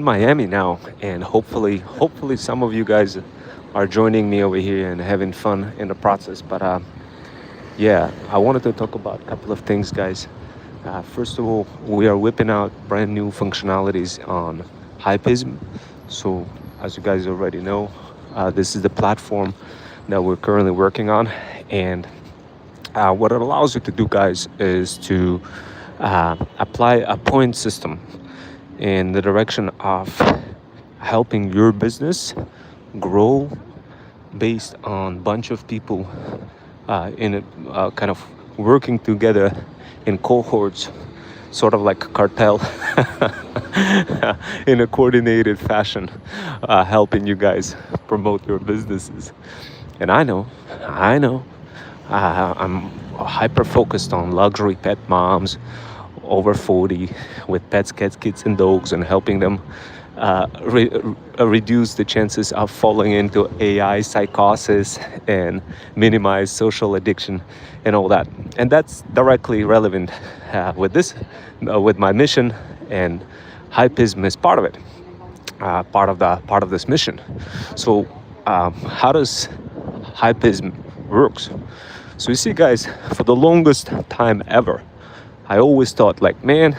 Miami now, and hopefully, some of you guys are joining me over here and having fun in the process. But yeah, I wanted to talk about a couple of things, guys. First of all, we are whipping out brand new functionalities on Hypism. So, as you guys already know, this is the platform that we're currently working on, and what it allows you to do, guys, is to apply a point system in the direction of helping your business grow based on bunch of people in a kind of working together in cohorts, sort of like a cartel, in a coordinated fashion, helping you guys promote your businesses. And I know, I'm hyper focused on luxury pet moms over 40 with pets, cats, kids, and dogs, and helping them reduce the chances of falling into AI psychosis and minimize social addiction and all that. And that's directly relevant with this, with my mission, and Hypism is part of it, part of this mission. So, how does Hypism works? So you see, guys, for the longest time ever, I always thought, like, man,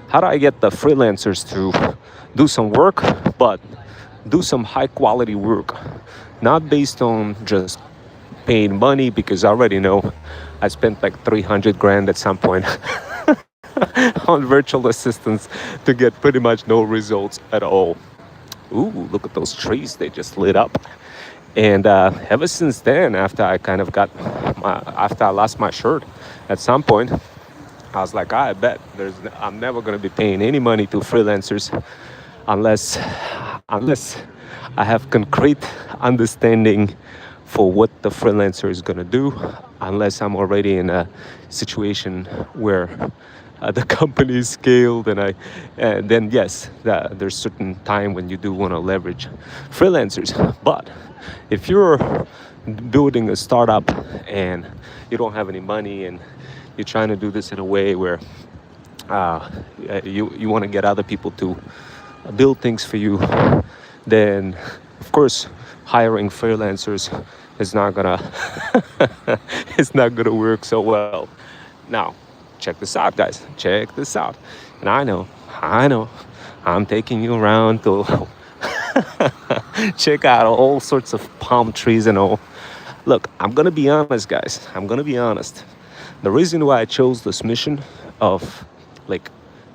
how do I get the freelancers to do some work, but do some high quality work, not based on just paying money, because I already know I spent like 300 grand at some point on virtual assistants to get pretty much no results at all. Ooh, look at those trees, they just lit up. And ever since then, after I lost my shirt at some point, I was like, I bet I'm never going to be paying any money to freelancers unless I have concrete understanding for what the freelancer is going to do, unless I'm already in a situation where the company is scaled, and then yes, there's certain time when you do want to leverage freelancers. But if you're building a startup and you don't have any money, and you're trying to do this in a way where you want to get other people to build things for you, then of course hiring freelancers is not gonna it's not gonna work so well. Now, check this out, guys. Check this out. And I know, I'm taking you around to check out all sorts of palm trees and all. Look, I'm gonna be honest, guys. I'm gonna be honest. The reason why I chose this mission of like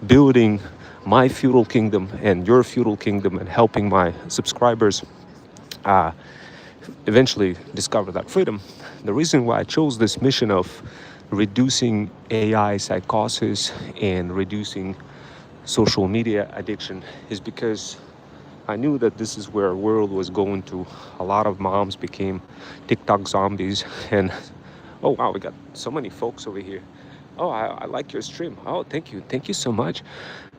building my feudal kingdom and your feudal kingdom and helping my subscribers uh, eventually discover that freedom. The reason why I chose this mission of reducing AI psychosis and reducing social media addiction is because I knew that this is where our world was going to. A lot of moms became TikTok zombies, and oh wow, we got so many folks over here. Oh, I like your stream. Oh, thank you so much.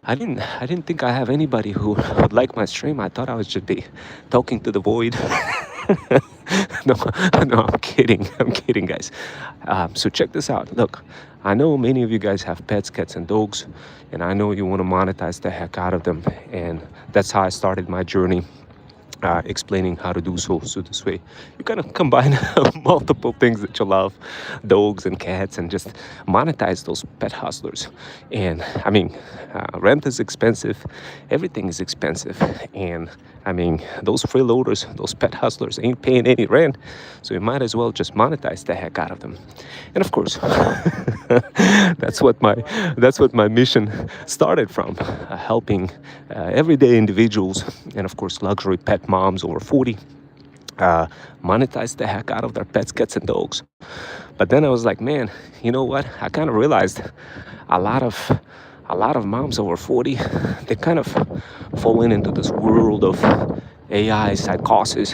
I didn't think I have anybody who would like my stream. I thought I would just be talking to the void. no, no, I'm kidding, guys. So check this out. Look, I know many of you guys have pets, cats, and dogs, and I know you want to monetize the heck out of them, and that's how I started my journey. Explaining how to do so. So this way, you kind of combine multiple things that you love, dogs and cats, and just monetize those pet hustlers. And I mean, rent is expensive, everything is expensive, and I mean, those freeloaders, those pet hustlers ain't paying any rent, so you might as well just monetize the heck out of them. And of course, that's what my mission started from, helping everyday individuals, and of course luxury pet moms over 40 monetize the heck out of their pets, cats, and dogs. But then I was like, man, you know what? I kind of realized a lot of moms over 40, they kind of fallen into this world of AI psychosis,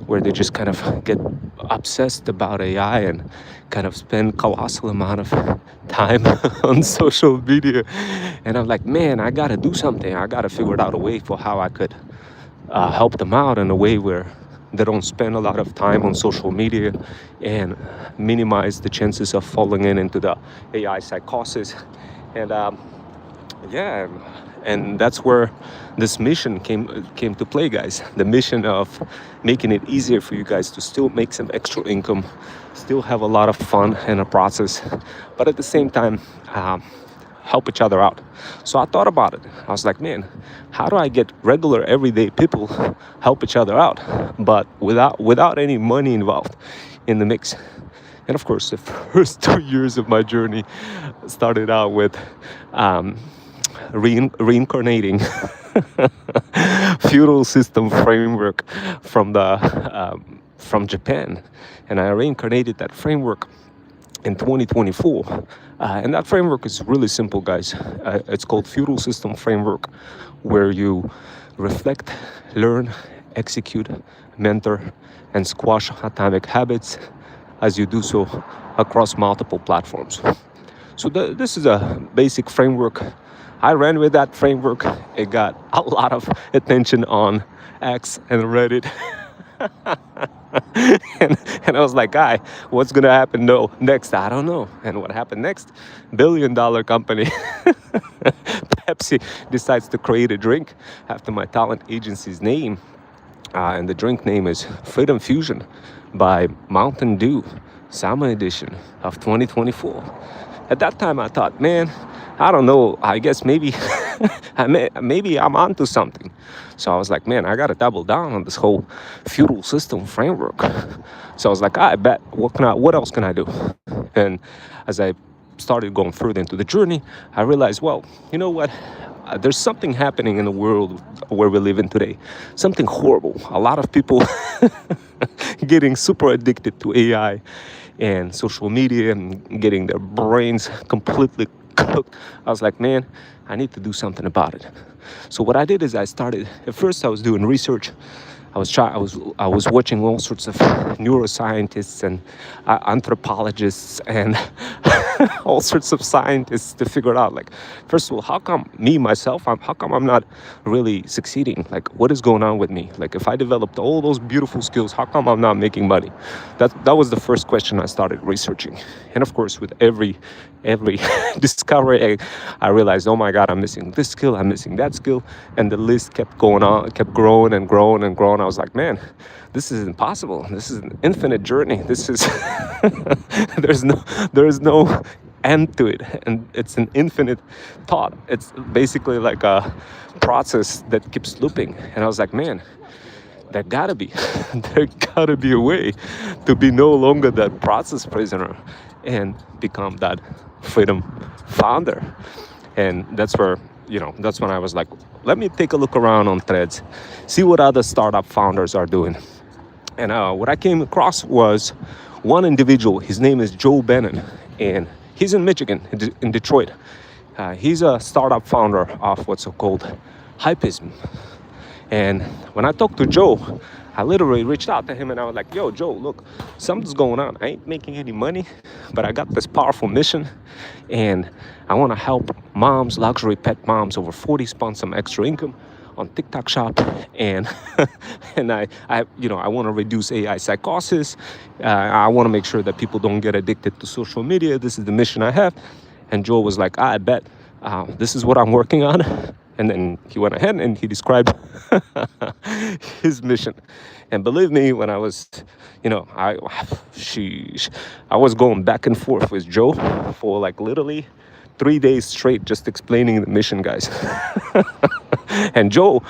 where they just kind of get obsessed about AI and kind of spend colossal amount of time on social media. And I'm like, man, I gotta do something. I gotta figure out a way for how I could help them out in a way where they don't spend a lot of time on social media and minimize the chances of falling into the AI psychosis. And yeah, And that's where this mission came to play, guys. The mission of making it easier for you guys to still make some extra income, still have a lot of fun in the process, but at the same time, help each other out. So I thought about it. I was like, man, how do I get regular everyday people help each other out, but without any money involved in the mix? And of course, the first 2 years of my journey started out with reincarnating feudal system framework from Japan, and I reincarnated that framework in 2024. And that framework is really simple, guys. It's called feudal system framework, where you reflect, learn, execute, mentor, and squash atomic habits as you do so across multiple platforms. So this is a basic framework. I ran with that framework. It got a lot of attention on X and Reddit. and I was like, guy, what's gonna happen next? I don't know. And what happened next? $1 billion company Pepsi decides to create a drink after my talent agency's name. And the drink name is Freedom Fusion by Mountain Dew, Summer Edition of 2024. At that time, I thought, man, I don't know. I guess maybe maybe I'm onto something. So I was like, man, I got to double down on this whole feudal system framework. So I was like, I bet. What else can I do? And as I started going further into the journey, I realized, well, you know what? There's something happening in the world where we live in today. Something horrible. A lot of people getting super addicted to AI and social media and getting their brains completely cooked. I was like, man, I need to do something about it. So what I did is at first I was doing research. I was watching all sorts of neuroscientists and anthropologists and all sorts of scientists to figure out, like, first of all, how come how come I'm not really succeeding? Like, what is going on with me? Like, if I developed all those beautiful skills, how come I'm not making money? That was the first question I started researching. And of course, with every discovery, I realized, oh my God, I'm missing this skill, I'm missing that skill, and the list kept going on, kept growing and growing and growing. I was like, man, this is impossible. This is an infinite journey. This is there is no end to it, and it's an infinite thought. It's basically like a process that keeps looping. And I was like, man, there gotta be a way to be no longer that process prisoner and become that freedom founder. And that's when I was like, let me take a look around on Threads, see what other startup founders are doing. And what I came across was one individual. His name is Joe Bannon, and he's in Michigan, in Detroit. He's a startup founder of what's called Hypism. And when I talked to Joe, I literally reached out to him and I was like, yo, Joe, look, something's going on. I ain't making any money, but I got this powerful mission, and I want to help moms, luxury pet moms over 40 spawn some extra income on TikTok Shop, and and I want to reduce AI psychosis. I want to make sure that people don't get addicted to social media. This is the mission I have. And Joe was like, I bet this is what I'm working on. And then he went ahead and he described his mission. And believe me, when I was, I was going back and forth with Joe for like literally 3 days straight, just explaining the mission, guys. And Joe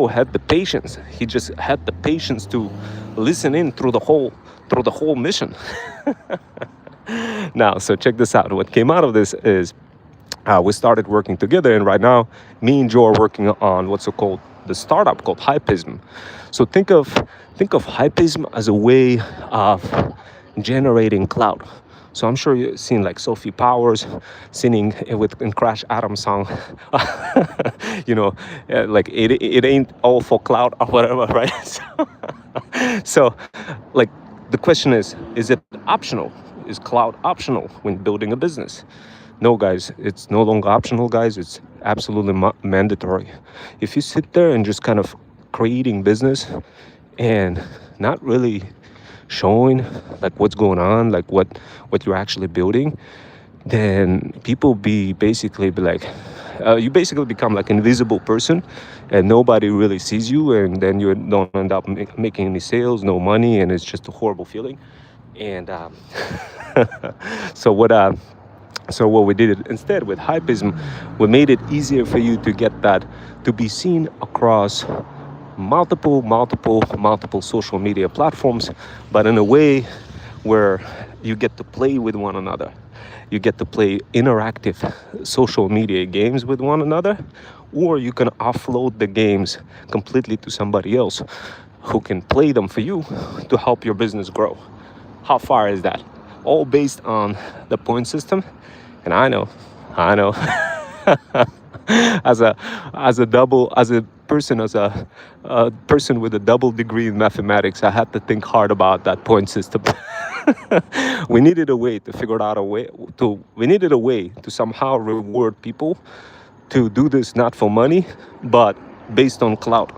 had the patience. He just had the patience to listen in through the whole mission. Now, so check this out. What came out of this is we started working together, and right now, me and Joe are working on what's called the startup called Hypism. So think of Hypism as a way of generating clout. So I'm sure you've seen like Sophie Powers singing in Crash Adams song, like it ain't all for clout or whatever, right? So like the question is it optional? Is clout optional when building a business? No, guys, it's no longer optional, guys. It's absolutely mandatory. If you sit there and just kind of creating business and not really showing like what's going on, like what you're actually building, then people basically be like, you basically become like invisible person, and nobody really sees you, and then you don't end up making any sales, no money, and it's just a horrible feeling. And so what so what we did instead with Hypism, we made it easier for you to get that, to be seen across multiple social media platforms, but in a way where you get to play with one another. You get to play interactive social media games with one another, or you can offload the games completely to somebody else who can play them for you to help your business grow. How far is that? All based on the point system. And I know, as a person with a double degree in mathematics, I had to think hard about that point system. We needed a way to figure out a way to. We needed a way to somehow reward people to do this, not for money, but based on clout.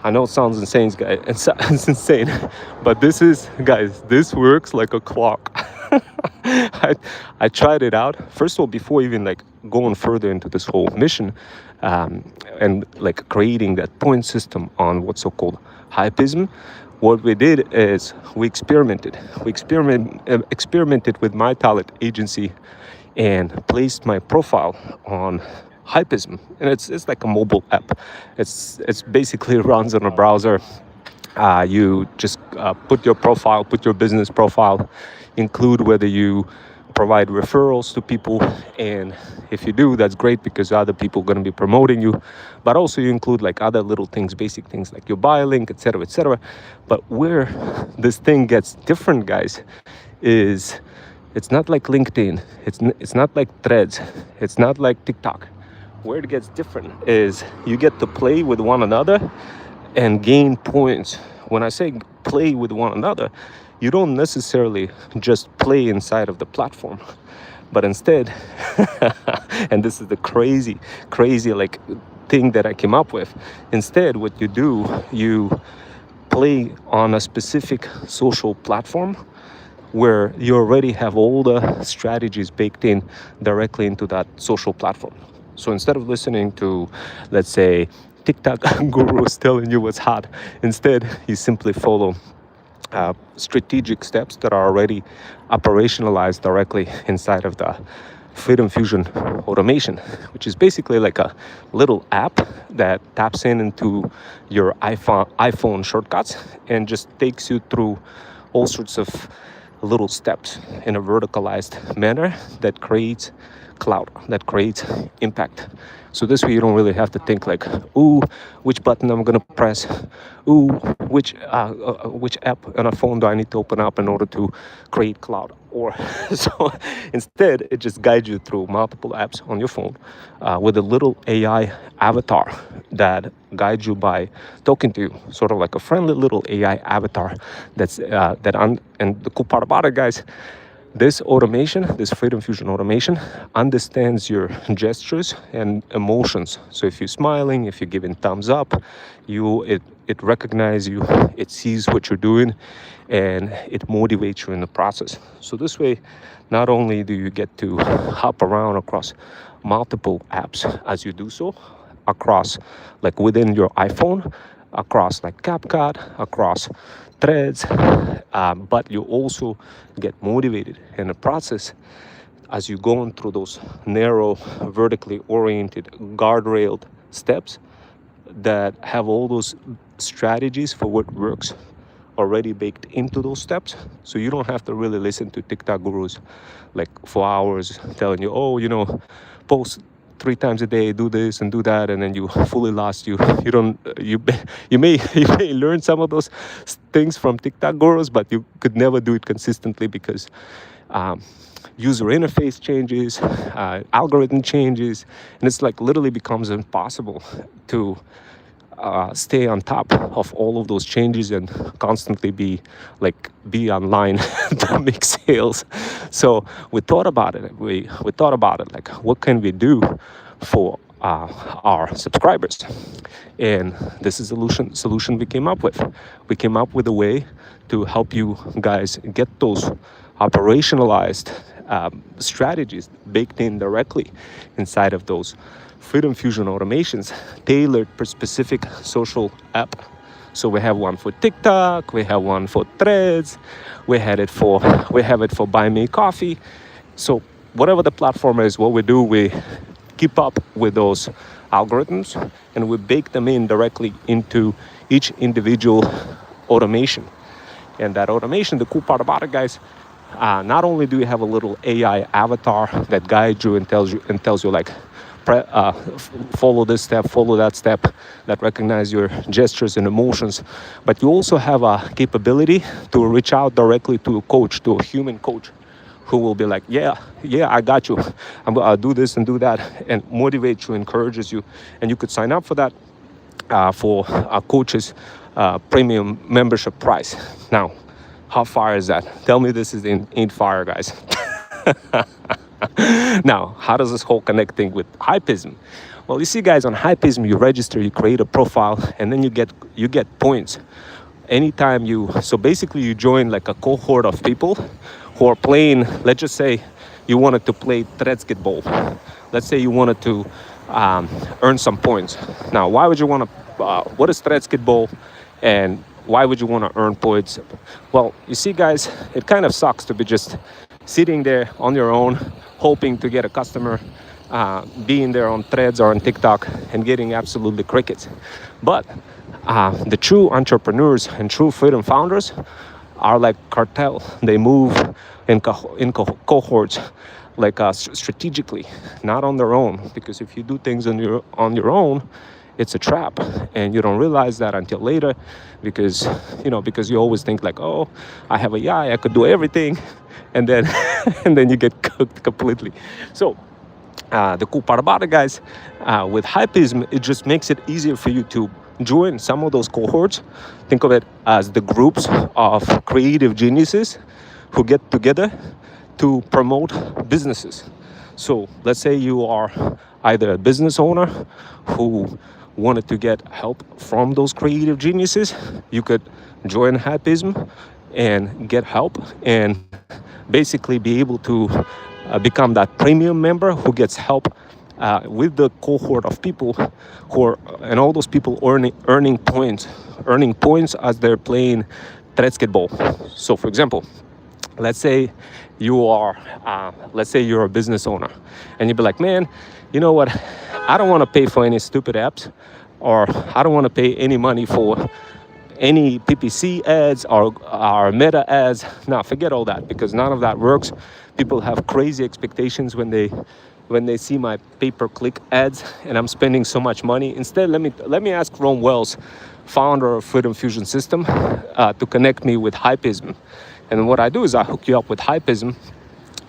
I know it sounds insane, guys. It's insane, but this works like a clock. I tried it out. First of all, before even like going further into this whole mission, and like creating that point system on what's so-called Hypism, what we did is we experimented. Experimented with my talent agency and placed my profile on Hypism, and it's like a mobile app. It's basically runs on a browser. You just put your profile, put your business profile, include whether you provide referrals to people, and if you do, that's great because other people are going to be promoting you. But also you include like other little things, basic things like your bio link, etc., etc. But where this thing gets different, guys, is it's not like LinkedIn, it's not like Threads, it's not like TikTok. Where it gets different is you get to play with one another and gain points. When I say play with one another, you don't necessarily just play inside of the platform, but instead, and this is the crazy like thing that I came up with. Instead, what you do, you play on a specific social platform where you already have all the strategies baked in directly into that social platform. So instead of listening to, let's say, TikTok gurus telling you what's hot, instead you simply follow strategic steps that are already operationalized directly inside of the Freedom Fusion automation, which is basically like a little app that taps into your iPhone shortcuts and just takes you through all sorts of little steps in a verticalized manner that creates cloud, that creates impact. So this way you don't really have to think like, ooh, which button I'm gonna press, ooh, which app on a phone do I need to open up in order to create cloud. Or so instead it just guides you through multiple apps on your phone with a little AI avatar that guides you by talking to you, sort of like a friendly little AI avatar. And the cool part about it, guys, this automation, this Freedom Fusion automation, understands your gestures and emotions. So if you're smiling, if you're giving thumbs up, it recognizes you, it sees what you're doing, and it motivates you in the process. So this way, not only do you get to hop around across multiple apps as you do so, across like within your iPhone, across like CapCut, across Threads, but you also get motivated in the process as you're going through those narrow, vertically oriented, guardrailed steps that have all those strategies for what works already baked into those steps. So you don't have to really listen to TikTok gurus like for hours telling you, oh, post 3 times a day, do this and do that, and then you fully lost. You may learn some of those things from TikTok gurus, but you could never do it consistently because user interface changes, algorithm changes, and it's like literally becomes impossible to stay on top of all of those changes and constantly be online to make sales. So we thought about it. We thought about it like, what can we do for our subscribers? And this is the solution we came up with. We came up with a way to help you guys get those operationalized strategies baked in directly inside of those Freedom Fusion automations tailored per specific social app. So we have one for TikTok, we have one for Threads, we have it for Buy Me Coffee. So whatever the platform is, what we do, we keep up with those algorithms and we bake them in directly into each individual automation. And that automation, the cool part about it, guys, not only do you have a little AI avatar that guides you and tells you like, follow this step, follow that step, that recognize your gestures and emotions, but you also have a capability to reach out directly to a coach, to a human coach, who will be like, yeah, I got you. I'll do this and do that, and motivate you, encourages you, and you could sign up for that for a coach's premium membership price. Now, how far is that? Tell me this ain't fire, guys. Now, how does this whole connecting with Hypism? Well, you see, guys, on Hypism, you register, you create a profile, and then you get points. Anytime so basically you join like a cohort of people who are playing, let's just say you wanted to play basketball. Let's say you wanted to earn some points. Now, why would you want to, what is basketball and why would you want to earn points? Well, you see, guys, it kind of sucks to be just sitting there on your own, hoping to get a customer, being there on Threads or on TikTok and getting absolutely crickets. But the true entrepreneurs and true freedom founders are like cartel. They move in cohorts, like strategically, not on their own. Because if you do things on your own, it's a trap, and you don't realize that until later, because you always think like, oh, I have a AI, I could do everything, and then and then you get cooked completely. So the cool part about it, guys, with Hypism, it just makes it easier for you to join some of those cohorts. Think of it as the groups of creative geniuses who get together to promote businesses. So let's say you are either a business owner who wanted to get help from those creative geniuses, you could join Hypism and get help and basically be able to become that premium member who gets help with the cohort of people and all those people earning points as they're playing basketball. So for example, let's say you're a business owner and you'd be like, man, you know what, I don't want to pay for any stupid apps, or I don't want to pay any money for any PPC ads or meta ads. Now, forget all that, because none of that works. People have crazy expectations when they see my pay-per-click ads, and I'm spending so much money. Instead, let me ask Ron Wells, founder of Freedom Fusion System, to connect me with Hypism. And what I do is I hook you up with Hypism.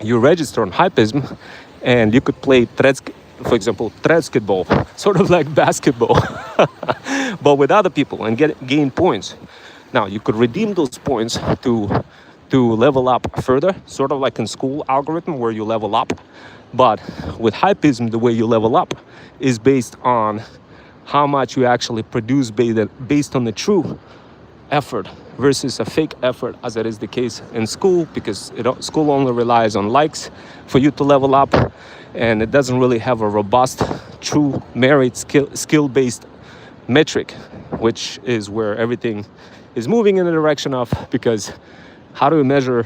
You register on Hypism, and you could play for example, basketball, sort of like basketball, but with other people, and gain points. Now, you could redeem those points to level up further, sort of like in school algorithm where you level up. But with Hypism, the way you level up is based on how much you actually produce based on the true effort versus a fake effort, as it is the case in school, because school only relies on likes for you to level up, and it doesn't really have a robust, true merit skill-based metric, which is where everything is moving in the direction of, because how do we measure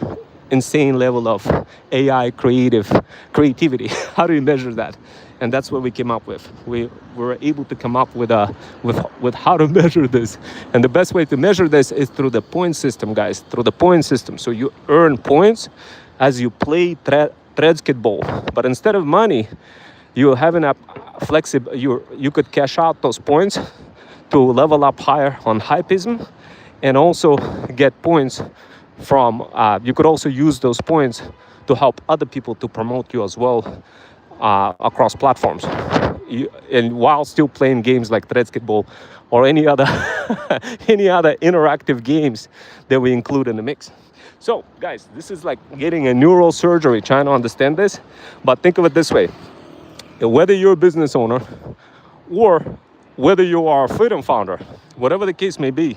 insane level of AI creativity? How do we measure that? And that's what we came up with. We were able to come up with how to measure this. And the best way to measure this is through the point system, guys, through the point system. So you earn points as you play basketball. But instead of money, you have a flexible, you could cash out those points to level up higher on Hypism, and also get points from, you could also use those points to help other people to promote you as well across platforms, and while still playing games like basketball or any other interactive games that we include in the mix. So guys, this is like getting a neural surgery trying to understand this. But think of it this way: whether you're a business owner or whether you are a freedom founder, whatever the case may be,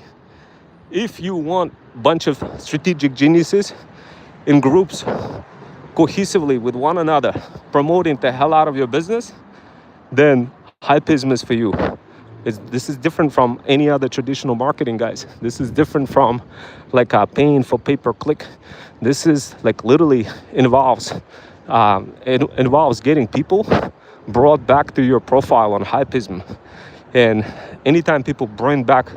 if you want a bunch of strategic geniuses in groups cohesively with one another, promoting the hell out of your business, then Hypism is for you. This is different from any other traditional marketing, guys. This is different from like paying for pay-per-click. This is like literally it involves getting people brought back to your profile on Hypism. And anytime people bring back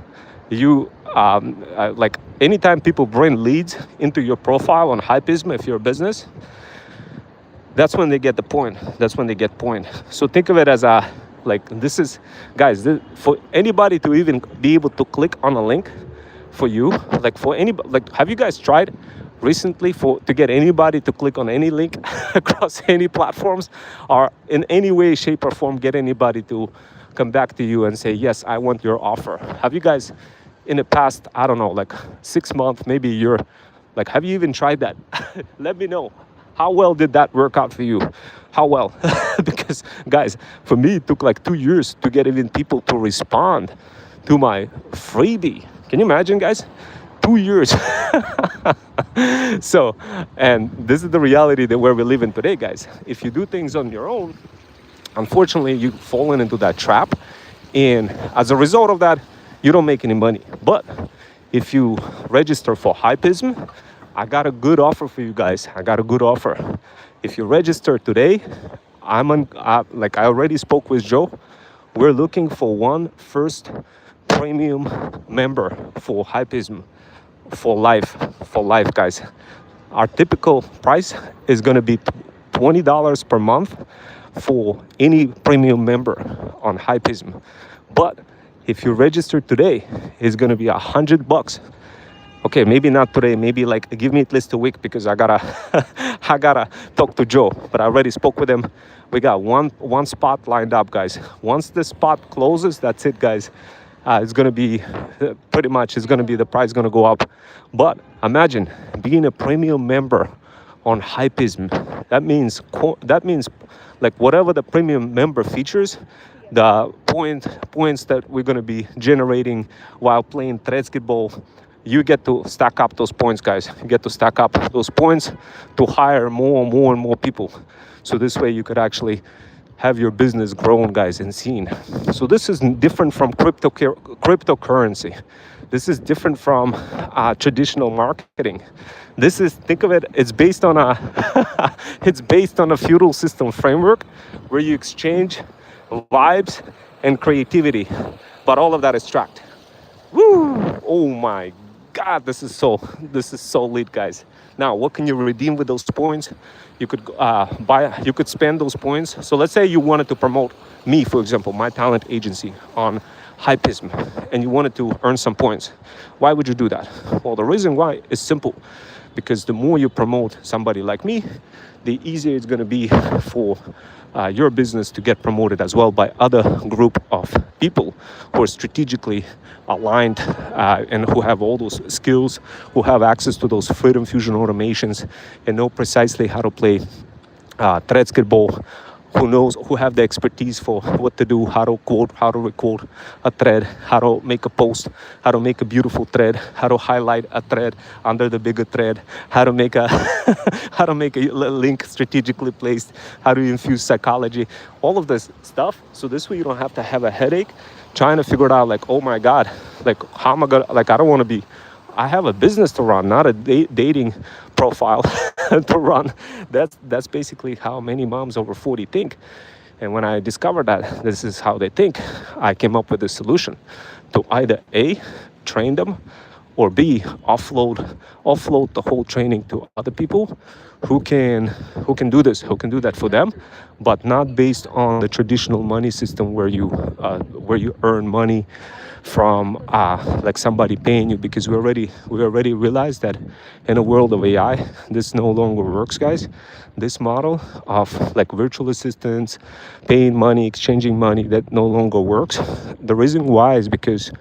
you, like anytime people bring leads into your profile on Hypism, if you're a business, that's when they get the point. That's when they get point. So think of it as a, like this is, guys, for anybody to even be able to click on a link for you, like for anybody, like have you guys tried recently to get anybody to click on any link across any platforms, or in any way, shape or form get anybody to come back to you and say, yes, I want your offer? Have you guys in the past, I don't know, like 6 months, maybe a year, like have you even tried that? Let me know. How well did that work out for you? How well? Because guys, for me, it took like 2 years to get even people to respond to my freebie. Can you imagine, guys? 2 years. So, and this is the reality that where we live in today, guys. If you do things on your own, unfortunately, you've fallen into that trap. And as a result of that, you don't make any money. But if you register for Hypism, I got a good offer for you guys. I got a good offer. If you register today, like I already spoke with Joe. We're looking for one first premium member for Hypism for life, guys. Our typical price is going to be $20 per month for any premium member on Hypism. But if you register today, it's going to be $100. Okay, maybe not today, maybe like give me at least a week, because I gotta I gotta talk to Joe, but I already spoke with him. We got one spot lined up, guys. Once the spot closes, that's it, guys. It's gonna be pretty much, it's gonna be, the price gonna go up. But imagine being a premium member on Hypism. That means like whatever the premium member features, the points that we're gonna be generating while playing basketball, you get to stack up those points, guys. You get to stack up those points to hire more and more people. So this way you could actually have your business grown, guys, and seen. So this is different from cryptocurrency. This is different from traditional marketing. This is, think of it, it's based on a feudal system framework where you exchange vibes and creativity, but all of that is tracked. Woo! Oh my God, this is so lit, guys. Now, what can you redeem with those points? You could you could spend those points. So let's say you wanted to promote me, for example, my talent agency on Hypism, and you wanted to earn some points. Why would you do that? Well, the reason why is simple, because the more you promote somebody like me, the easier it's going to be for your business to get promoted as well by other group of people who are strategically aligned and who have all those skills, who have access to those Freedom Fusion automations and know precisely how to play basketball, who have the expertise for what to do, how to quote, how to record a thread, how to make a post, how to make a beautiful thread, how to highlight a thread under the bigger thread, how to make a how to make a link strategically placed, how to infuse psychology, all of this stuff. So this way you don't have to have a headache trying to figure it out, like, oh my God, like how am I gonna, like I don't want to be, I have a business to run, not a dating profile to run. That's basically how many moms over 40 think. And when I discovered that this is how they think, I came up with a solution to either A, train them, or B, offload the whole training to other people who can do this, who can do that for them, but not based on the traditional money system where you earn money from like somebody paying you, because we already realized that in a world of AI, this no longer works, guys. This model of like virtual assistants, paying money, exchanging money, that no longer works. The reason why is because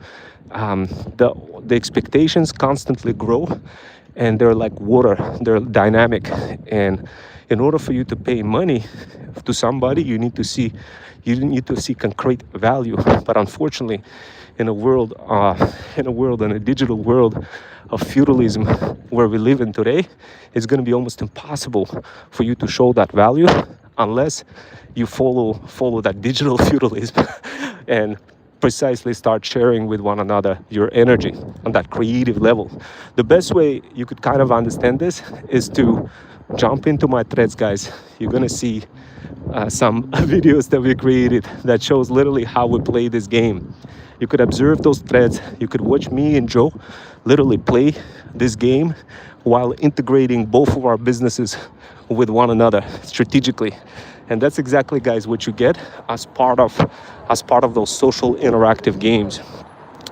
the expectations constantly grow, and they're like water, they're dynamic. And in order for you to pay money to somebody, you need to see concrete value. But unfortunately, in a digital world of feudalism where we live in today, it's going to be almost impossible for you to show that value unless you follow that digital feudalism and precisely start sharing with one another your energy on that creative level. The best way you could kind of understand this is to jump into my threads, guys. You're gonna see some videos that we created that shows literally how we play this game. You could observe those threads. You could watch me and Joe literally play this game while integrating both of our businesses with one another strategically. And that's exactly, guys, what you get as part of those social interactive games.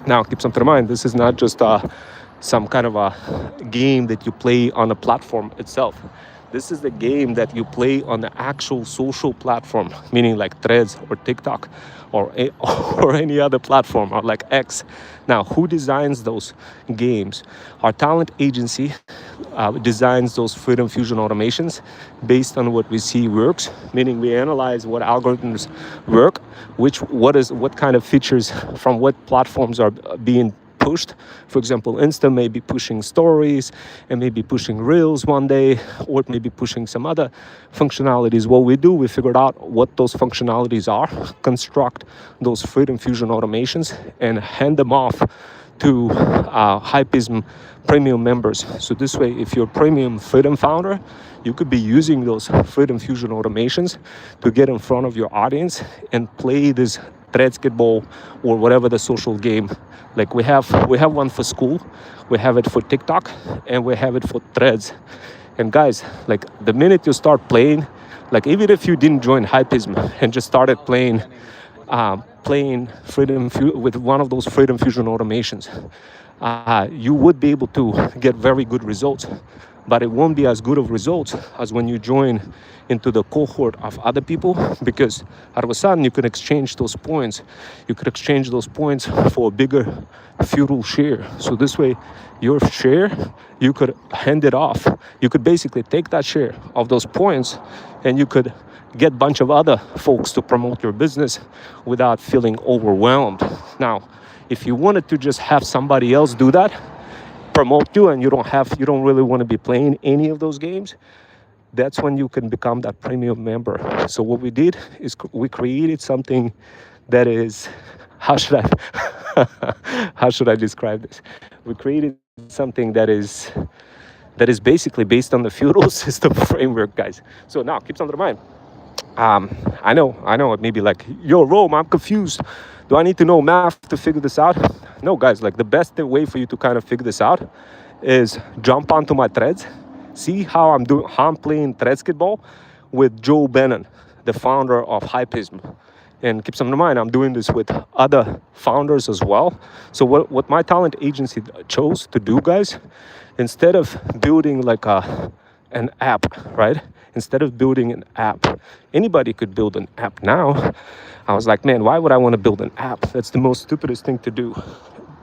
Now, keep something in mind. This is not just some kind of a game that you play on a platform itself. This is the game that you play on the actual social platform, meaning like Threads or TikTok or any other platform, or like X. Now, who designs those games? Our talent agency designs those Freedom Fusion automations based on what we see works, meaning we analyze what algorithms work, what kind of features from what platforms are being pushed. For example, Insta may be pushing stories and maybe pushing reels one day, or it may be pushing some other functionalities. What we do, we figured out what those functionalities are, construct those Freedom Fusion automations, and hand them off to Hypism premium members. So this way, if you're a premium Freedom founder, you could be using those Freedom Fusion automations to get in front of your audience and play this basketball or whatever the social game. Like we have one for school, we have it for TikTok, and we have it for Threads. And guys, like the minute you start playing, like even if you didn't join Hypism and just started playing with one of those Freedom Fusion automations, you would be able to get very good results. But it won't be as good of results as when you join into the cohort of other people, because out of a sudden you can exchange those points. You could exchange those points for a bigger feudal share. So this way, your share, you could hand it off. You could basically take that share of those points and you could get a bunch of other folks to promote your business without feeling overwhelmed. Now, if you wanted to just have somebody else do that, promote you, and you don't really want to be playing any of those games, that's when you can become that premium member. So what we did is we created something that is, how should I describe this? We created something that is basically based on the feudal system framework, guys. So now keep something in mind. I know it may be like, yo, Rome, I'm confused. Do I need to know math to figure this out? No, guys, like the best way for you to kind of figure this out is jump onto my threads, see how I'm playing basketball with Joe Bannon, the founder of Hypism. And keep something in mind, I'm doing this with other founders as well. So what my talent agency chose to do, guys, instead of building like an app, right? Instead of building an app, anybody could build an app now. I was like, man, why would I want to build an app? That's the most stupidest thing to do.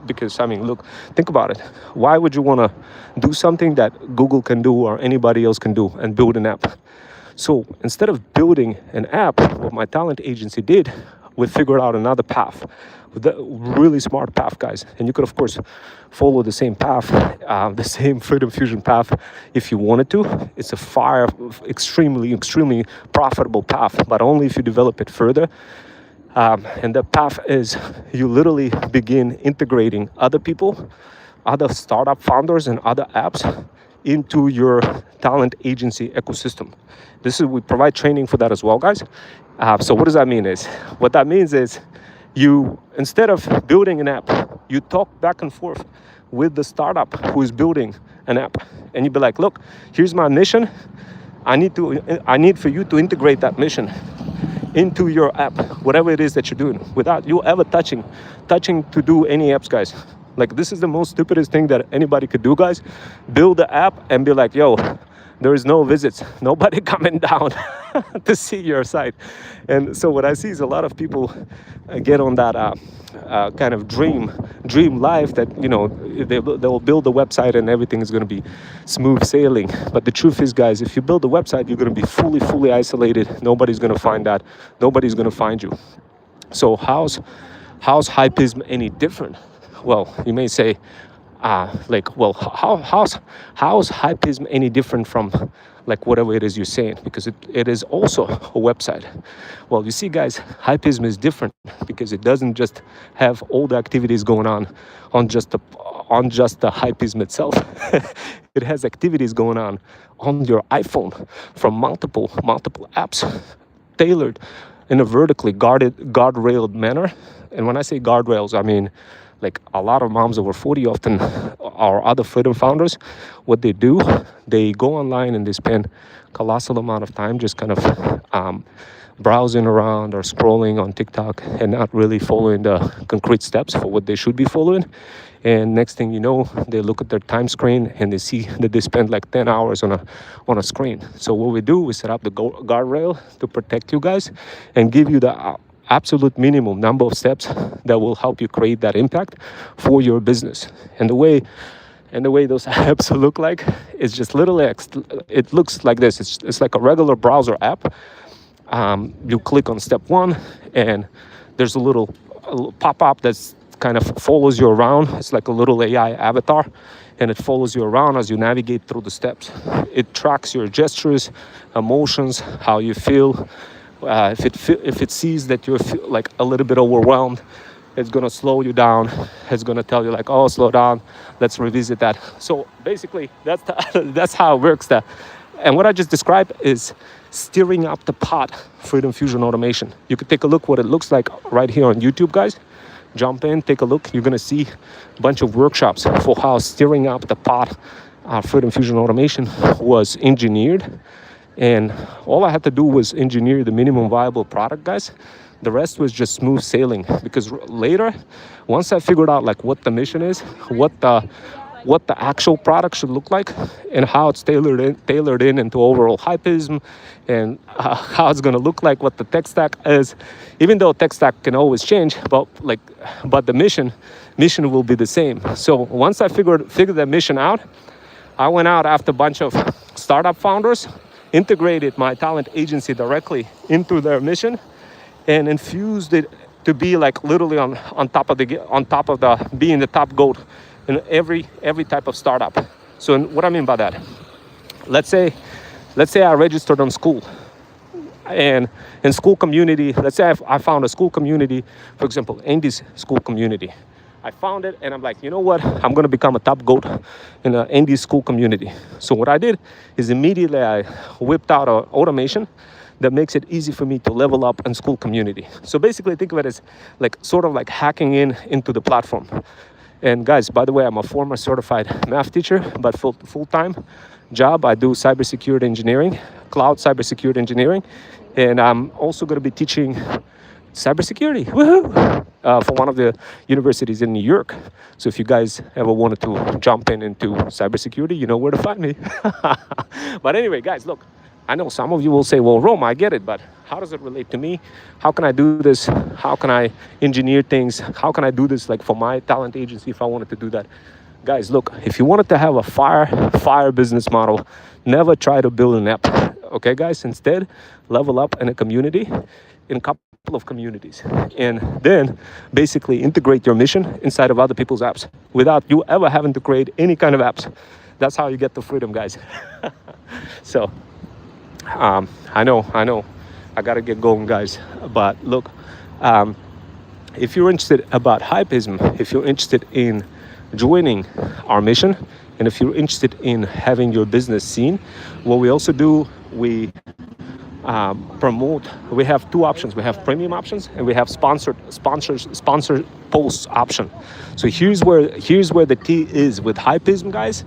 Because, I mean, look, think about it. Why would you want to do something that Google can do or anybody else can do and build an app? So instead of building an app, what my talent agency did, we figured out another path. The really smart path, guys. And you could, of course, follow the same path, the same Freedom Fusion path if you wanted to. It's a extremely profitable path, but only if you develop it further. And the path is you literally begin integrating other people, other startup founders and other apps into your talent agency ecosystem. We provide training for that as well, guys. So what does that mean what that means is you, instead of building an app, you talk back and forth with the startup who is building an app. And you'd be like, look, here's my mission. I need for you to integrate that mission into your app, whatever it is that you're doing, without you ever touching to do any apps, guys. Like, this is the most stupidest thing that anybody could do, guys. Build the app and be like, yo, there is no visits, nobody coming down to see your site. And so what I see is a lot of people get on that kind of dream life that, you know, they'll build a website and everything is going to be smooth sailing. But the truth is, guys, if you build a website, you're going to be fully isolated. Nobody's going to find that. Nobody's going to find you. So how's Hypism any different? Well, you may say, like, well, how's Hypism any different from like whatever it is you're saying? Because it is also a website. Well, you see, guys, Hypism is different because it doesn't just have all the activities going on just the Hypism itself. It has activities going on your iPhone from multiple apps, tailored in a vertically guardrailed manner. And when I say guardrails, I mean like a lot of moms over 40, often our other freedom founders, what they do, they go online and they spend colossal amount of time just kind of browsing around or scrolling on TikTok and not really following the concrete steps for what they should be following. And next thing you know, they look at their time screen and they see that they spend like 10 hours on a screen. So what we do, we set up the guardrail to protect you guys and give you the absolute minimum number of steps that will help you create that impact for your business. And the way those apps look like is just literally, it looks like this. It's like a regular browser app. You click on step 1 and there's a little pop-up that's kind of follows you around. It's like a little AI avatar, and it follows you around as you navigate through the steps. It tracks your gestures, emotions, how you feel. If it sees that you're like a little bit overwhelmed, it's gonna slow you down. It's gonna tell you like, oh, slow down, let's revisit that. So basically, that's how it works. And what I just described is stirring up the pot Freedom Fusion automation. You could take a look what it looks like right here on YouTube, guys. Jump in, take a look. You're gonna see a bunch of workshops for how stirring up the pot Freedom Fusion automation was engineered. And all I had to do was engineer the minimum viable product, guys. The rest was just smooth sailing, because later, once I figured out like what the mission is, what the actual product should look like, and how it's tailored in into overall Hypism, and how it's gonna look like, what the tech stack is. Even though tech stack can always change, but the mission will be the same. So once I figured that mission out, I went out after a bunch of startup founders, integrated my talent agency directly into their mission, and infused it to be like literally on top of the being the top goat in every type of startup. So what I mean by that, let's say I registered on school, and in school community, let's say I found a school community, for example, Andy's school community. I found it and I'm like, you know what? I'm gonna become a top goat in an Andy's school community. So what I did is immediately I whipped out an automation that makes it easy for me to level up in school community. So basically think of it as like sort of like hacking into the platform. And guys, by the way, I'm a former certified math teacher, but full-time job, I do cybersecurity engineering, cloud cybersecurity engineering, and I'm also going to be teaching cybersecurity, woohoo, for one of the universities in New York. So if you guys ever wanted to jump into cybersecurity, you know where to find me. But anyway, guys, look, I know some of you will say, well, Rome, I get it, but how does it relate to me? How can I do this? How can I engineer things? How can I do this like for my talent agency if I wanted to do that? Guys, look, if you wanted to have a fire business model, never try to build an app. Okay, guys? Instead, level up in a community, in a couple of communities, and then basically integrate your mission inside of other people's apps without you ever having to create any kind of apps. That's how you get to freedom, guys. So, I know, I gotta get going, guys. But look, if you're interested about Hypism, if you're interested in joining our mission, and if you're interested in having your business seen, what we also do, we promote. We have two options. We have premium options and we have sponsored posts option. So here's where the T is with Hypism, guys.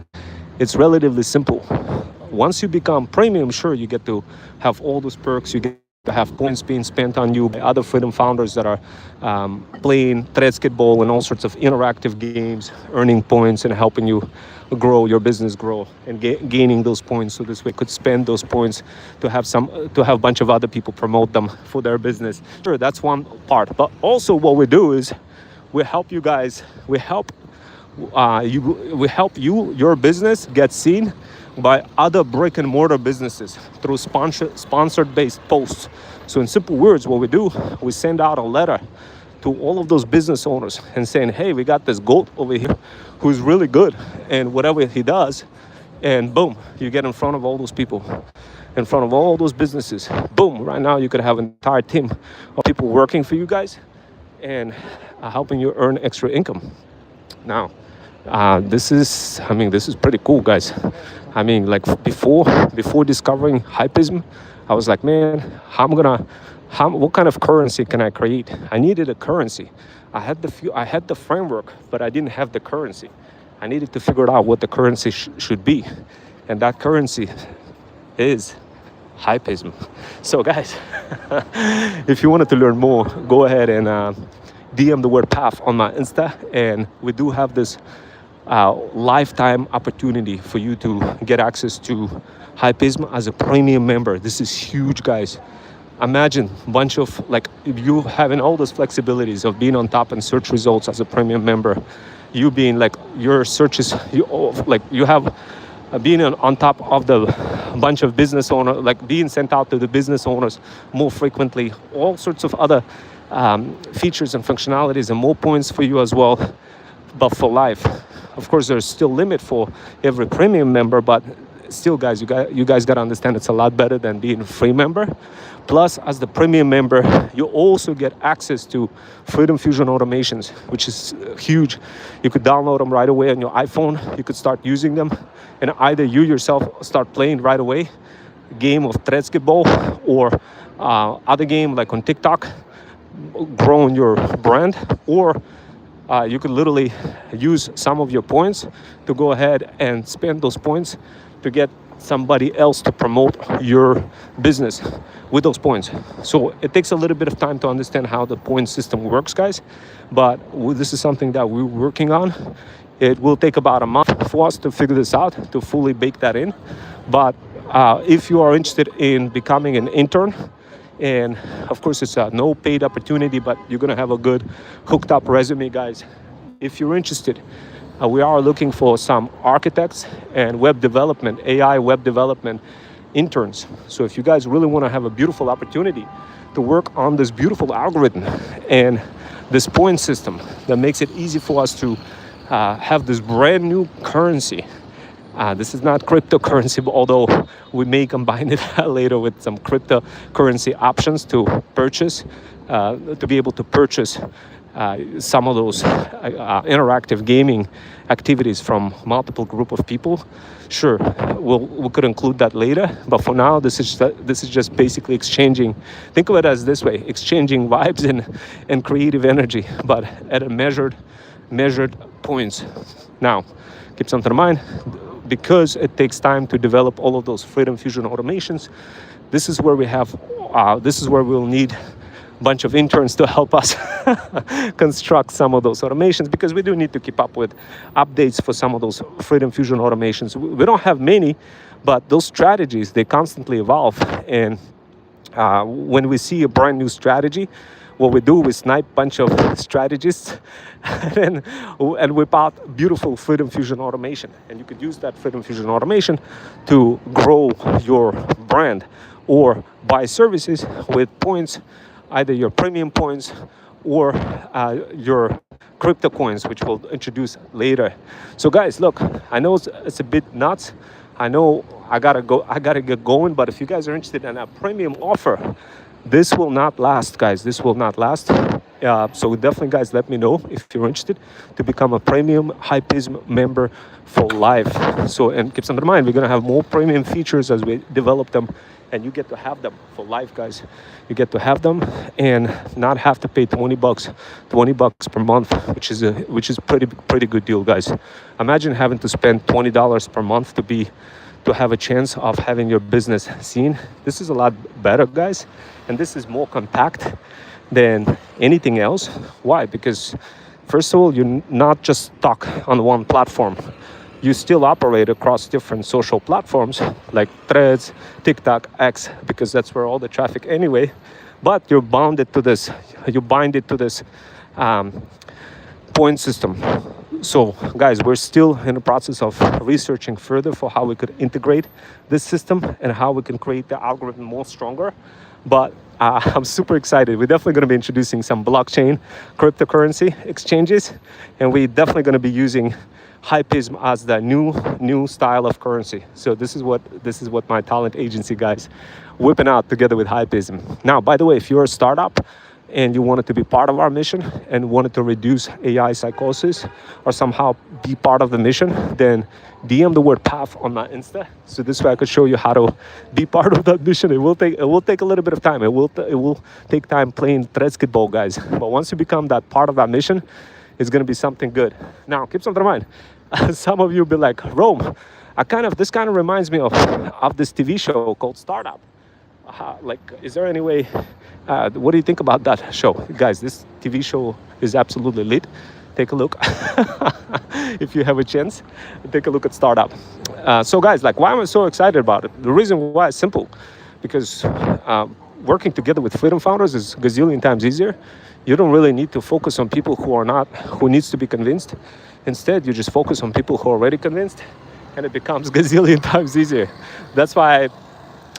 It's relatively simple. Once you become premium, sure, you get to have all those perks. You get to have points being spent on you by other freedom founders that are playing basketball and all sorts of interactive games, earning points and helping you grow your business, and gaining those points. So this way, could spend those points to have a bunch of other people promote them for their business. Sure, that's one part. But also, what we do is we help you guys. We help your business get seen by other brick and mortar businesses through sponsored based posts. So in simple words, what we do, we send out a letter to all of those business owners and saying, hey, we got this goat over here who's really good, and whatever he does, and boom, you get in front of all those people, in front of all those businesses. Boom, right now you could have an entire team of people working for you guys and helping you earn extra income. Now, this is pretty cool, guys. I mean, like before discovering Hypism, I was like, man, what kind of currency can I create? I needed a currency. I had the framework, but I didn't have the currency. I needed to figure out what the currency should be, and that currency is Hypism. So, guys, if you wanted to learn more, go ahead and DM the word PATH on my Insta, and we do have this lifetime opportunity for you to get access to Hypism as a premium member. This is huge, guys. Imagine a bunch of, like, you having all those flexibilities of being on top in search results as a premium member, you being like your searches, you have being on top of the bunch of business owners, like being sent out to the business owners more frequently, all sorts of other features and functionalities, and more points for you as well, but for life. Of course, there's still limit for every premium member, but still, guys, you guys got to understand it's a lot better than being a free member. Plus, as the premium member, you also get access to Freedom Fusion automations, which is huge. You could download them right away on your iPhone. You could start using them, and either you yourself start playing right away, game of Tretzky-ball or other game like on TikTok, growing your brand, or you could literally use some of your points to go ahead and spend those points to get somebody else to promote your business with those points. So it takes a little bit of time to understand how the point system works, guys, but this is something that we're working on. It will take about a month for us to figure this out, to fully bake that in. But if you are interested in becoming an intern, and of course it's a no paid opportunity, but you're gonna have a good hooked up resume, guys. If you're interested, we are looking for some architects and web development, AI web development interns. So if you guys really want to have a beautiful opportunity to work on this beautiful algorithm and this point system that makes it easy for us to have this brand new currency. This is not cryptocurrency, although we may combine it later with some cryptocurrency options to purchase, to be able to purchase some of those interactive gaming activities from multiple group of people. Sure, we could include that later, but for now, this is just basically exchanging. Think of it as this way: exchanging vibes and creative energy, but at a measured points. Now, keep something in mind, because it takes time to develop all of those Freedom Fusion automations. This is where we'll need bunch of interns to help us construct some of those automations, because we do need to keep up with updates for some of those Freedom Fusion automations. We don't have many, but those strategies, they constantly evolve. And when we see a brand new strategy, what we do, we snipe a bunch of strategists and whip out beautiful Freedom Fusion automation. And you could use that Freedom Fusion automation to grow your brand or buy services with points, either your premium points or your crypto coins, which we'll introduce later. So guys, look, I know it's a bit nuts. I know I gotta get going, but if you guys are interested in a premium offer, this will not last, guys. This will not last. So definitely, guys, let me know if you're interested to become a premium Hypism member for life. So, and keep something in mind, we're gonna have more premium features as we develop them, and you get to have them for life, guys. You get to have them and not have to pay $20 per month, which is pretty good deal, guys. Imagine having to spend $20 per month to have a chance of having your business seen. This is a lot better, guys, and this is more compact than anything else. Why? Because first of all, you're not just stuck on one platform. You still operate across different social platforms like Threads, TikTok, X, because that's where all the traffic anyway. But you're bounded to this. You bind it to this point system. So, guys, we're still in the process of researching further for how we could integrate this system and how we can create the algorithm more stronger. But I'm super excited. We're definitely going to be introducing some blockchain cryptocurrency exchanges, and we're definitely going to be using Hypism as the new style of currency. So this is what my talent agency guys whipping out together with Hypism. Now, by the way, if you're a startup and you wanted to be part of our mission and wanted to reduce AI psychosis or somehow be part of the mission, then DM the word PATH on my Insta. So this way I could show you how to be part of that mission. It will take a little bit of time. It will take time playing basketball, guys. But once you become that part of that mission, it's going to be something good. Now, keep something in mind. Some of you will be like, Rome, this kind of reminds me of this TV show called Startup. Is there any way, what do you think about that show? Guys, this TV show is absolutely lit. Take a look. If you have a chance, take a look at Startup. So guys, why am I so excited about it? The reason why is simple. Because working together with Freedom Founders is a gazillion times easier. You don't really need to focus on people who needs to be convinced. Instead, you just focus on people who are already convinced, and it becomes gazillion times easier. That's why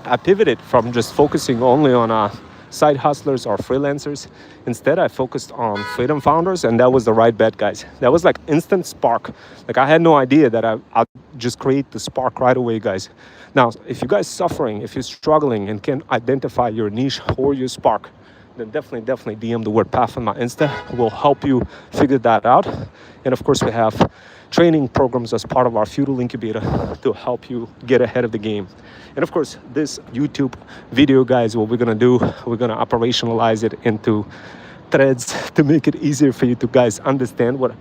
I pivoted from just focusing only on side hustlers or freelancers. Instead, I focused on Freedom Founders, and that was the right bet, guys. That was like instant spark. I had no idea that I'd just create the spark right away, guys. Now, if you guys suffering, if you're struggling and can identify your niche or your spark, then definitely DM the word PATH on my Insta. We'll help you figure that out. And of course, we have training programs as part of our feudal incubator to help you get ahead of the game. And of course, this YouTube video, guys, what we're gonna do, we're gonna operationalize it into threads to make it easier for you to guys understand what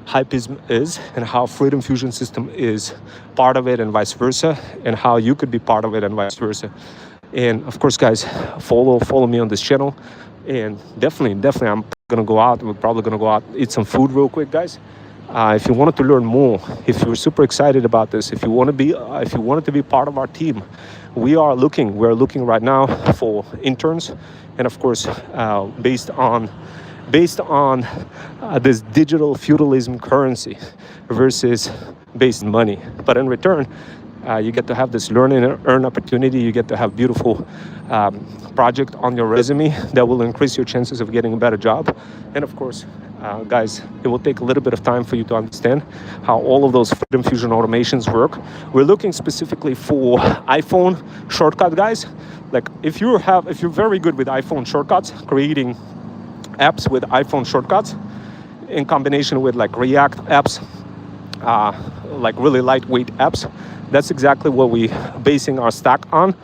Hypism is and how Freedom Fusion System is part of it and vice versa, and how you could be part of it and vice versa. And of course, guys, follow me on this channel. And definitely, I'm gonna go out. We're probably gonna go out, eat some food real quick, guys. If you wanted to learn more, if you're super excited about this, if you wanted to be part of our team, we're looking right now for interns, and of course, based on this digital feudalism currency versus based money. But in return, you get to have this learn and earn opportunity. You get to have beautiful project on your resume that will increase your chances of getting a better job. And of course, guys, it will take a little bit of time for you to understand how all of those Freedom Fusion automations work. We're looking specifically for iPhone shortcut guys. If you're very good with iPhone shortcuts, creating apps with iPhone shortcuts in combination with React apps, really lightweight apps, that's exactly what we're basing our stack on.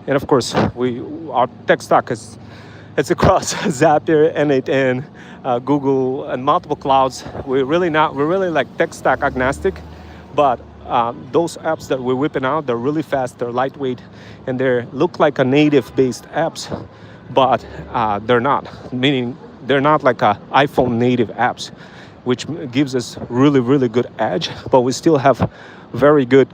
And of course, our tech stack it's across Zapier, N8N, Google, and multiple clouds. We're really tech stack agnostic, but those apps that we're whipping out, they're really fast, they're lightweight, and they look like a native-based apps, but they're not. Meaning they're not like a iPhone native apps, which gives us really good edge, but we still have very good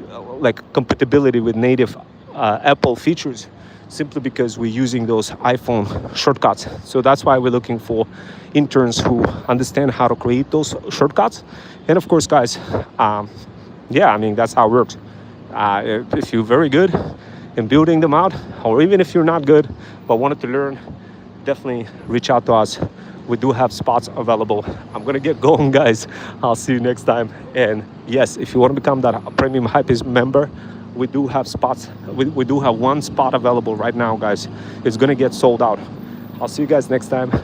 compatibility with native Apple features, simply because we're using those iPhone shortcuts. So that's why we're looking for interns who understand how to create those shortcuts. And of course, guys, that's how it works. If you're very good in building them out, or even if you're not good but wanted to learn, definitely reach out to us. We do have spots available. I'm gonna get going, guys. I'll see you next time. And yes, if you want to become that premium Hypism member, we do have spots. We do have one spot available right now, guys. It's gonna get sold out. I'll see you guys next time.